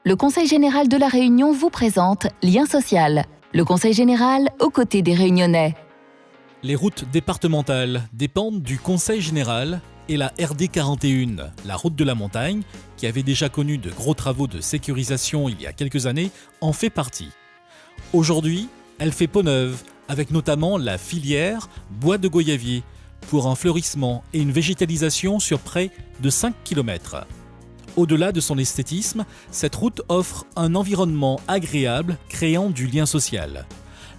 Le Conseil général de La Réunion vous présente Lien social. Le Conseil général aux côtés des Réunionnais. Les routes départementales dépendent du Conseil général et la RD 41, la route de la montagne, qui avait déjà connu de gros travaux de sécurisation il y a quelques années, en fait partie. Aujourd'hui, elle fait peau neuve, avec notamment la filière bois de goyavier, pour un fleurissement et une végétalisation sur près de 5 km. Au-delà de son esthétisme, cette route offre un environnement agréable créant du lien social.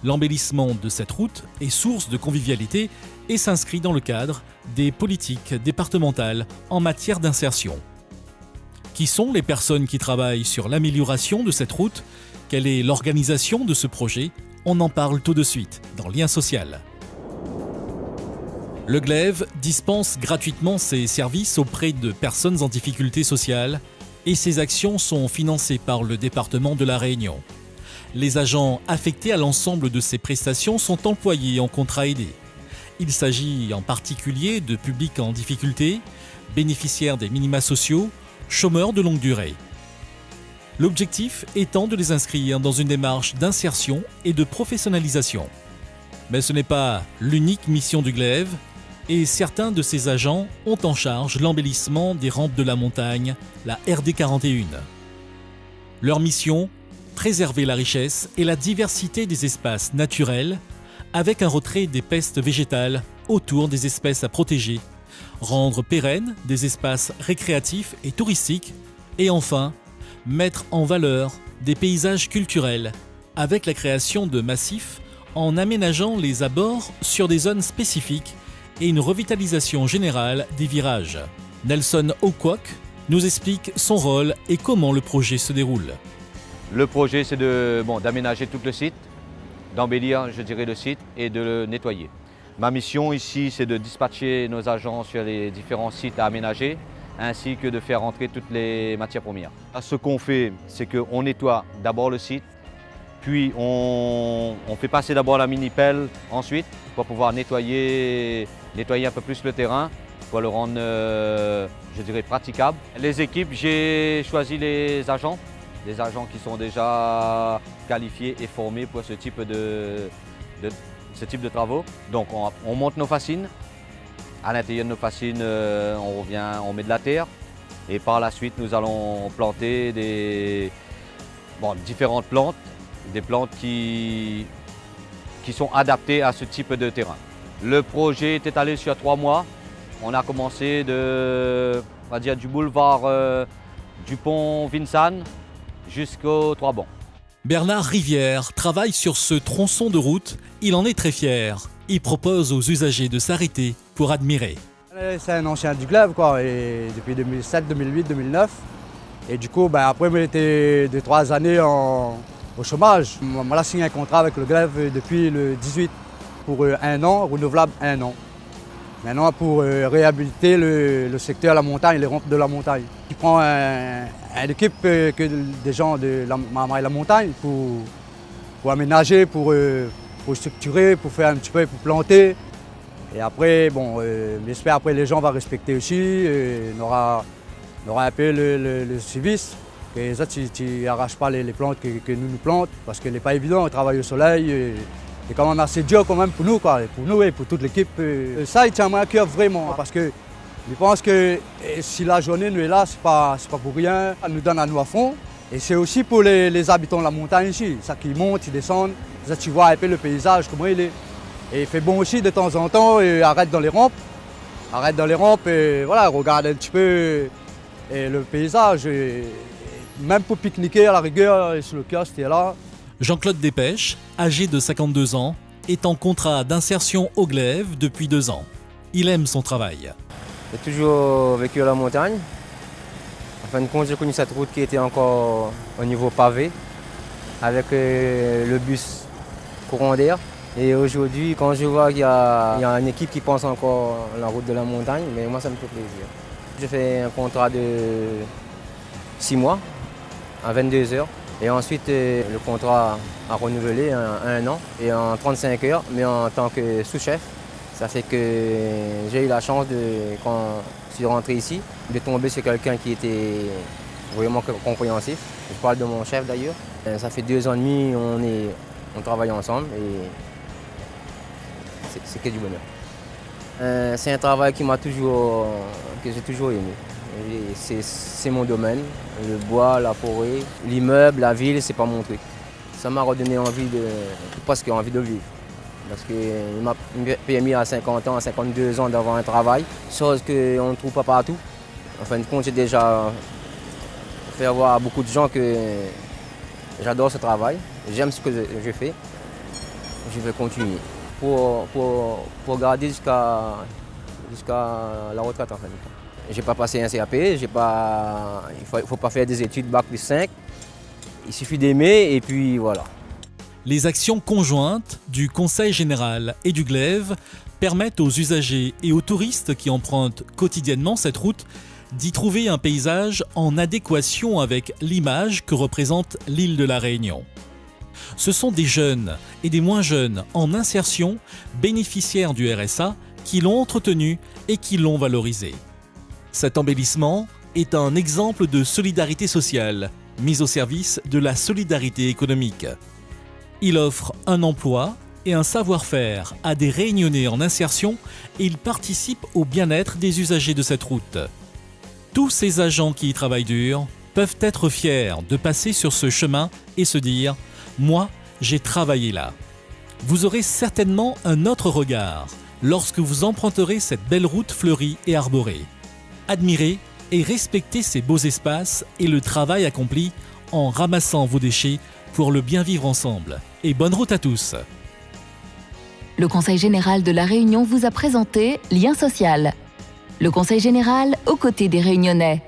L'embellissement de cette route est source de convivialité et s'inscrit dans le cadre des politiques départementales en matière d'insertion. Qui sont les personnes qui travaillent sur l'amélioration de cette route? Quelle est l'organisation de ce projet? On en parle tout de suite dans Lien social. Le GLEV dispense gratuitement ses services auprès de personnes en difficulté sociale et ses actions sont financées par le département de La Réunion. Les agents affectés à l'ensemble de ces prestations sont employés en contrat aidé. Il s'agit en particulier de publics en difficulté, bénéficiaires des minima sociaux, chômeurs de longue durée. L'objectif étant de les inscrire dans une démarche d'insertion et de professionnalisation. Mais ce n'est pas l'unique mission du GLEV et certains de ces agents ont en charge l'embellissement des rampes de la montagne, la RD 41. Leur mission, préserver la richesse et la diversité des espaces naturels avec un retrait des pestes végétales autour des espèces à protéger, rendre pérennes des espaces récréatifs et touristiques et enfin, mettre en valeur des paysages culturels avec la création de massifs en aménageant les abords sur des zones spécifiques et une revitalisation générale des virages. Nelson Okwok nous explique son rôle et comment le projet se déroule. Le projet, c'est d'aménager tout le site, d'embellir, le site et de le nettoyer. Ma mission ici, c'est de dispatcher nos agents sur les différents sites à aménager, ainsi que de faire entrer toutes les matières premières. Ce qu'on fait, c'est qu'on nettoie d'abord le site, puis on fait passer d'abord la mini-pelle ensuite pour pouvoir nettoyer un peu plus le terrain, pour le rendre, praticable. Les équipes, j'ai choisi les agents qui sont déjà qualifiés et formés pour ce type de travaux. Donc on monte nos fascines. À l'intérieur de nos fascines, on met de la terre et par la suite nous allons planter différentes plantes, des plantes qui sont adaptées à ce type de terrain. Le projet est étalé sur 3 mois. On a commencé du boulevard du pont Vincennes jusqu'aux 3 bancs. Bernard Rivière travaille sur ce tronçon de route. Il en est très fier. Il propose aux usagers de s'arrêter pour admirer. C'est un ancien du GLEV, et depuis 2007, 2008, 2009. Et du coup, après, j'ai été 2-3 années au chômage. On a signé un contrat avec le GLEV depuis le 18 pour 1 an, renouvelable 1 an. Maintenant, pour réhabiliter le secteur de la montagne, les rampes de la montagne. Il prend une équipe des gens de la montagne pour aménager, pour structurer, pour faire un petit peu, pour planter. Et après, j'espère après les gens vont respecter aussi. On aura un peu le civisme. Que ça, tu n'arraches pas les plantes que nous plantons, parce que ce n'est pas évident, on travaille au soleil. C'est quand même assez dur quand même pour nous, pour nous et pour toute l'équipe. Ça, il tient à cœur vraiment, parce que je pense que si la journée nous est là, c'est pas pour rien. Elle nous donne à nous à fond. Et c'est aussi pour les habitants de la montagne ici. Ça qui montent, ils descendent, ça, tu vois un peu le paysage, comment il est. Et il fait bon aussi de temps en temps, et arrête dans les rampes et voilà, regarde un petit peu le paysage. Et même pour pique-niquer à la rigueur, sur le kiosque, tu es là. Jean-Claude Despèches, âgé de 52 ans, est en contrat d'insertion au GLEV depuis 2 ans. Il aime son travail. J'ai toujours vécu à la montagne. En fin de compte, j'ai connu cette route qui était encore au niveau pavé, avec le bus courant d'air. Et aujourd'hui, quand je vois qu'il y a une équipe qui pense encore à la route de la montagne, mais moi ça me fait plaisir. J'ai fait un contrat de 6 mois, à 22 heures. Et ensuite, le contrat a renouvelé un an et en 35 heures, mais en tant que sous-chef. Ça fait que j'ai eu la chance, quand je suis rentré ici, de tomber sur quelqu'un qui était vraiment compréhensif. Je parle de mon chef d'ailleurs. Ça fait 2 ans et demi, on travaille ensemble et c'est que du bonheur. C'est un travail que j'ai toujours aimé. C'est mon domaine. Le bois, la forêt, l'immeuble, la ville, c'est pas mon truc. Ça m'a redonné presque envie de vivre. Parce qu'il m'a permis à 50 ans, à 52 ans d'avoir un travail, chose qu'on ne trouve pas partout. En fin de compte, j'ai déjà fait voir à beaucoup de gens que j'adore ce travail, j'aime ce que je fais. Je vais continuer pour garder jusqu'à la retraite en fin de compte. Je n'ai pas passé un CAP, il ne faut pas faire des études Bac plus 5. Il suffit d'aimer et puis voilà. Les actions conjointes du Conseil général et du Glaive permettent aux usagers et aux touristes qui empruntent quotidiennement cette route d'y trouver un paysage en adéquation avec l'image que représente l'île de la Réunion. Ce sont des jeunes et des moins jeunes en insertion, bénéficiaires du RSA, qui l'ont entretenu et qui l'ont valorisé. Cet embellissement est un exemple de solidarité sociale, mise au service de la solidarité économique. Il offre un emploi et un savoir-faire à des Réunionnais en insertion et il participe au bien-être des usagers de cette route. Tous ces agents qui y travaillent dur peuvent être fiers de passer sur ce chemin et se dire « Moi, j'ai travaillé là ». Vous aurez certainement un autre regard lorsque vous emprunterez cette belle route fleurie et arborée. Admirez et respectez ces beaux espaces et le travail accompli en ramassant vos déchets pour le bien vivre ensemble. Et bonne route à tous! Le Conseil général de la Réunion vous a présenté Lien social. Le Conseil général aux côtés des Réunionnais.